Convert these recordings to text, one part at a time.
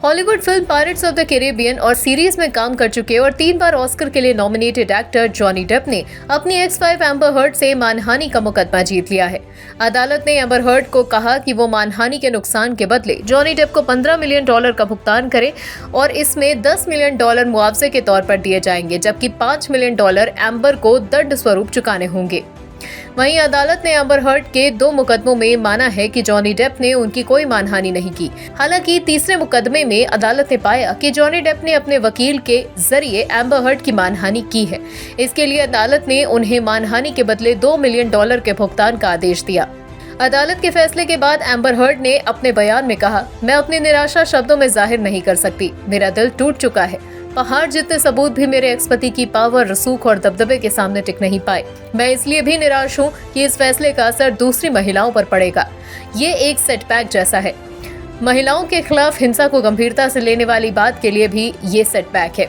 Hollywood film pirates of the Caribbean और series में काम कर चुके और 3 बार ऑस्कर के लिए नॉमिनेटेड एक्टर जॉनी डेप ने अपनी एक्स-वाइफ एम्बर हर्ड से मानहानि का मुकदमा जीत लिया है। अदालत ने एम्बर हर्ड को कहा कि वो मानहानि के नुकसान के बदले जॉनी डेप को $15 मिलियन का भुगतान करे और इसमें $10 मिलियन मुआवजे के तौर पर दिए जाएंगे, जबकि $5 मिलियन एम्बर को दंड स्वरूप चुकाने होंगे। वहीं अदालत ने एम्बर हर्ड के 2 मुकदमों में माना है कि जॉनी डेप ने उनकी कोई मानहानि नहीं की। हालांकि तीसरे मुकदमे में अदालत ने पाया कि जॉनी डेप ने अपने वकील के जरिए एम्बर हर्ड की मानहानि की है। इसके लिए अदालत ने उन्हें मानहानि के बदले $2 मिलियन के भुगतान का आदेश दिया। अदालत के फैसले के बाद एम्बर हर्ड ने अपने बयान में कहा, मैं अपनी निराशा शब्दों में जाहिर नहीं कर सकती। मेरा दिल टूट चुका है। पहाड़ जितने सबूत भी मेरे एक्स पति की पावर, रसूख और दबदबे के सामने टिक नहीं पाए। मैं इसलिए भी निराश हूँ कि इस फैसले का असर दूसरी महिलाओं पर पड़ेगा। ये एक सेटबैक जैसा है। महिलाओं के खिलाफ हिंसा को गंभीरता से लेने वाली बात के लिए भी ये सेटबैक है।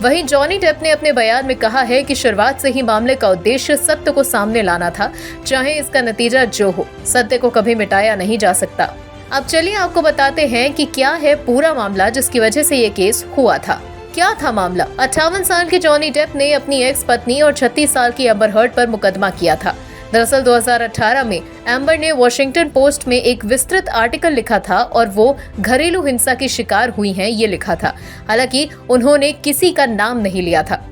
वहीं जॉनी डेप ने अपने बयान में कहा है कि शुरुआत से ही मामले का उद्देश्य सत्य को सामने लाना था, चाहे इसका नतीजा जो हो। सत्य को कभी मिटाया नहीं जा सकता। अब चलिए आपको बताते हैं कि क्या है पूरा मामला जिसकी वजह से ये केस हुआ था। क्या था मामला? 58 साल के जॉनी डेप ने अपनी एक्स पत्नी और 36 साल की एम्बर हर्ड पर मुकदमा किया था। दरअसल 2018 में एम्बर ने वॉशिंगटन पोस्ट में एक विस्तृत आर्टिकल लिखा था और वो घरेलू हिंसा की शिकार हुई हैं ये लिखा था। हालांकि उन्होंने किसी का नाम नहीं लिया था,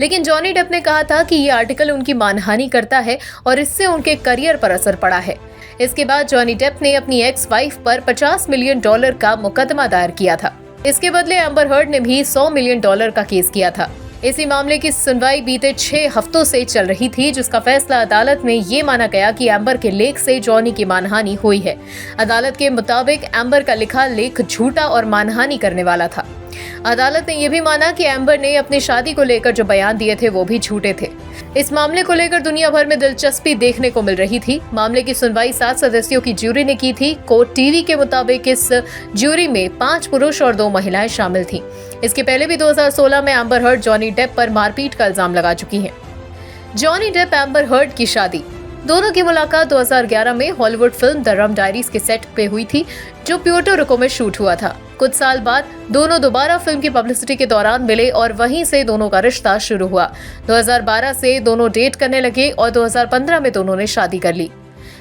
लेकिन जॉनी डेप ने कहा था कि ये आर्टिकल उनकी मानहानि करता है और इससे उनके करियर पर असर पड़ा है। इसके बाद जॉनी डेप ने अपनी एक्स वाइफ पर $50 मिलियन का मुकदमा दायर किया था। इसके बदले एम्बर हर्ड ने भी $100 मिलियन का केस किया था। इसी मामले की सुनवाई बीते 6 हफ्तों से चल रही थी, जिसका फैसला अदालत में ये माना गया कि एम्बर के लेख से जॉनी की मानहानि हुई है। अदालत के मुताबिक एम्बर का लिखा लेख झूठा और मानहानि करने वाला था। अदालत ने यह भी माना कि एम्बर ने अपनी शादी को लेकर जो बयान दिए थे वो भी झूठे थे। इस मामले को लेकर दुनिया भर में दिलचस्पी देखने को मिल रही थी। मामले की सुनवाई 7 सदस्यों की ज्यूरी ने की थी। कोर्ट टीवी के मुताबिक इस ज्यूरी में 5 पुरुष और 2 महिलाएं शामिल थीं। इसके पहले भी 2016 में एम्बर हर्ड जॉनी डेप पर मारपीट का इल्जाम लगा चुकी हैं। जॉनी डेप एम्बर हर्ड की शादी। दोनों की मुलाकात 2011 में Hollywood film the rum diaries के सेट पे हुई थी, जो प्यूर्टो रिको में शूट हुआ था। कुछ साल बाद दोनों दोबारा फिल्म की पब्लिसिटी के दौरान मिले और वहीं से दोनों का रिश्ता शुरू हुआ। 2012 से दोनों डेट करने लगे और 2015 में दोनों ने शादी कर ली।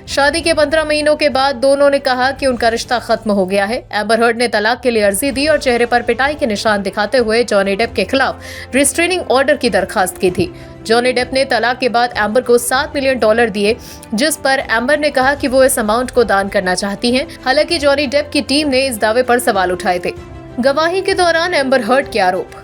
शादी के 15 महीनों के बाद दोनों ने कहा कि उनका रिश्ता खत्म हो गया है। एम्बर हर्ड ने तलाक के लिए अर्जी दी और चेहरे पर पिटाई के निशान दिखाते हुए जॉनी डेप के खिलाफ रिस्ट्रेनिंग ऑर्डर की दरखास्त की थी। जॉनी डेप ने तलाक के बाद एम्बर को $7 मिलियन दिए, जिस पर एम्बर ने कहा कि वो इस अमाउंट को दान करना चाहती हैं। हालांकि जॉनी डेप की टीम ने इस दावे पर सवाल उठाए थे। गवाही के दौरान एम्बर हर्ड के आरोप।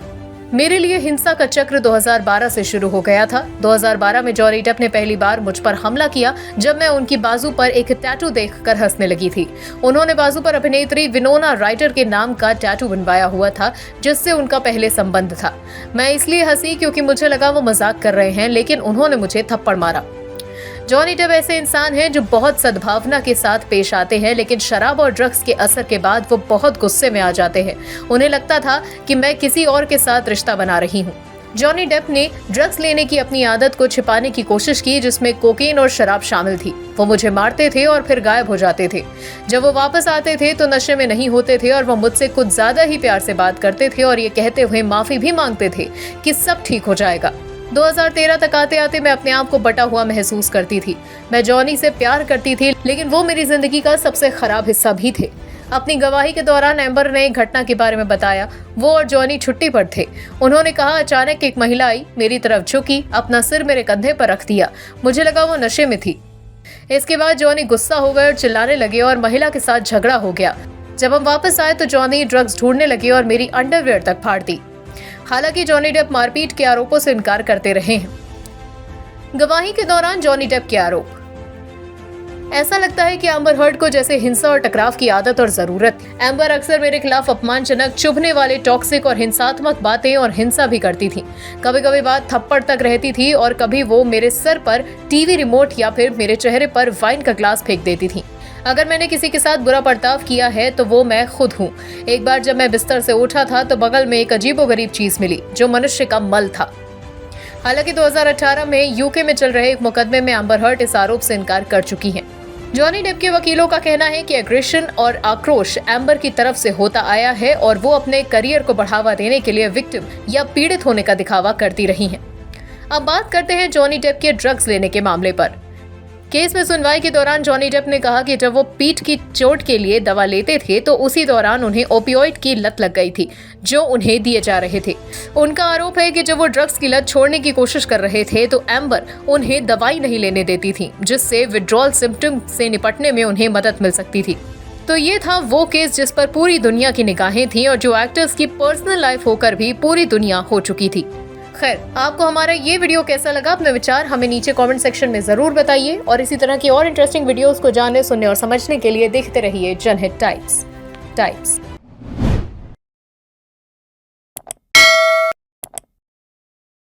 मेरे लिए हिंसा का चक्र 2012 से शुरू हो गया था। 2012 में जॉनी डेप ने पहली बार मुझ पर हमला किया जब मैं उनकी बाजू पर एक टैटू देखकर हंसने लगी थी। उन्होंने बाजू पर अभिनेत्री विनोना राइडर के नाम का टैटू बनवाया हुआ था, जिससे उनका पहले संबंध था। मैं इसलिए हंसी क्योंकि मुझे लगा वो मजाक कर रहे हैं, लेकिन उन्होंने मुझे थप्पड़ मारा। जॉनी डेप ऐसे इंसान हैं जो बहुत सद्भावना के साथ पेश आते हैं, लेकिन शराब और ड्रग्स के असर के बाद वो बहुत गुस्से में आ जाते हैं। उन्हें लगता था कि मैं किसी और के साथ रिश्ता बना रही हूँ। जॉनी डेप ने ड्रग्स लेने की अपनी आदत को छिपाने की कोशिश की, जिसमें कोकेन और शराब शामिल थी। वो मुझे मारते थे और फिर गायब हो जाते थे। जब वो वापस आते थे तो नशे में नहीं होते थे और वो मुझसे कुछ ज्यादा ही प्यार से बात करते थे और ये कहते हुए माफी भी मांगते थे कि सब ठीक हो जाएगा। 2013 तक आते आते मैं अपने आप को बटा हुआ महसूस करती थी। मैं जॉनी से प्यार करती थी, लेकिन वो मेरी जिंदगी का सबसे खराब हिस्सा भी थे। अपनी गवाही के दौरान एम्बर ने एक घटना के बारे में बताया। वो और जॉनी छुट्टी पर थे। उन्होंने कहा, अचानक एक महिला आई, मेरी तरफ झुकी, अपना सिर मेरे कंधे पर रख दिया। मुझे लगा वो नशे में थी। इसके बाद जॉनी गुस्सा हो गए और चिल्लाने लगे और महिला के साथ झगड़ा हो गया। जब हम वापस आए तो जॉनी ड्रग्स ढूंढने लगे और मेरी अंडरवियर तक फाड़ दी। हालांकि जॉनी डेप मारपीट के आरोपों से इनकार करते रहे हैं। गवाही के दौरान जॉनी डेप के आरोप। ऐसा लगता है कि एम्बर हर्ड को जैसे हिंसा और टकराव की आदत और जरूरत। एम्बर अक्सर मेरे खिलाफ अपमानजनक, चुभने वाले, टॉक्सिक और हिंसात्मक बातें और हिंसा भी करती थी। कभी कभी बात थप्पड़ तक रहती थी और कभी वो मेरे सर पर टीवी रिमोट या फिर मेरे चेहरे पर वाइन का ग्लास फेंक देती थी। अगर मैंने किसी के साथ बुरा बर्ताव किया है तो वो मैं खुद हूँ। एक बार जब मैं बिस्तर से उठा था तो बगल में एक अजीबोगरीब चीज मिली जो मनुष्य का मल था। हालांकि 2018 में यूके में चल रहे एक मुकदमे में एम्बर हर्ड इस आरोप से इनकार कर चुकी हैं। जॉनी डेप के वकीलों का कहना है कि एग्रेशन और आक्रोश एम्बर की तरफ से होता आया है और वो अपने करियर को बढ़ावा देने के लिए विक्टिम या पीड़ित होने का दिखावा करती रही हैं। अब बात करते हैं जॉनी डेप के ड्रग्स लेने के मामले पर। केस में सुनवाई के दौरान जॉनी डेप ने कहा कि जब वो पीठ की चोट के लिए दवा लेते थे तो उसी दौरान उन्हें ओपियोइड की लत लग गई थी जो उन्हें दिए जा रहे थे। उनका आरोप है कि जब वो ड्रग्स की लत छोड़ने की कोशिश कर रहे थे तो एम्बर उन्हें दवाई नहीं लेने देती थी, जिससे विड्रॉल सिम्टम से निपटने में उन्हें मदद मिल सकती थी। तो ये था वो केस जिस पर पूरी दुनिया की निगाहें थीं और जो एक्टर्स की पर्सनल लाइफ होकर भी पूरी दुनिया हो चुकी थी। खैर, आपको हमारा ये वीडियो कैसा लगा, अपने विचार हमें नीचे कमेंट सेक्शन में जरूर बताइए और इसी तरह की और इंटरेस्टिंग वीडियोस को जानने, सुनने और समझने के लिए देखते रहिए जनहित टाइम्स।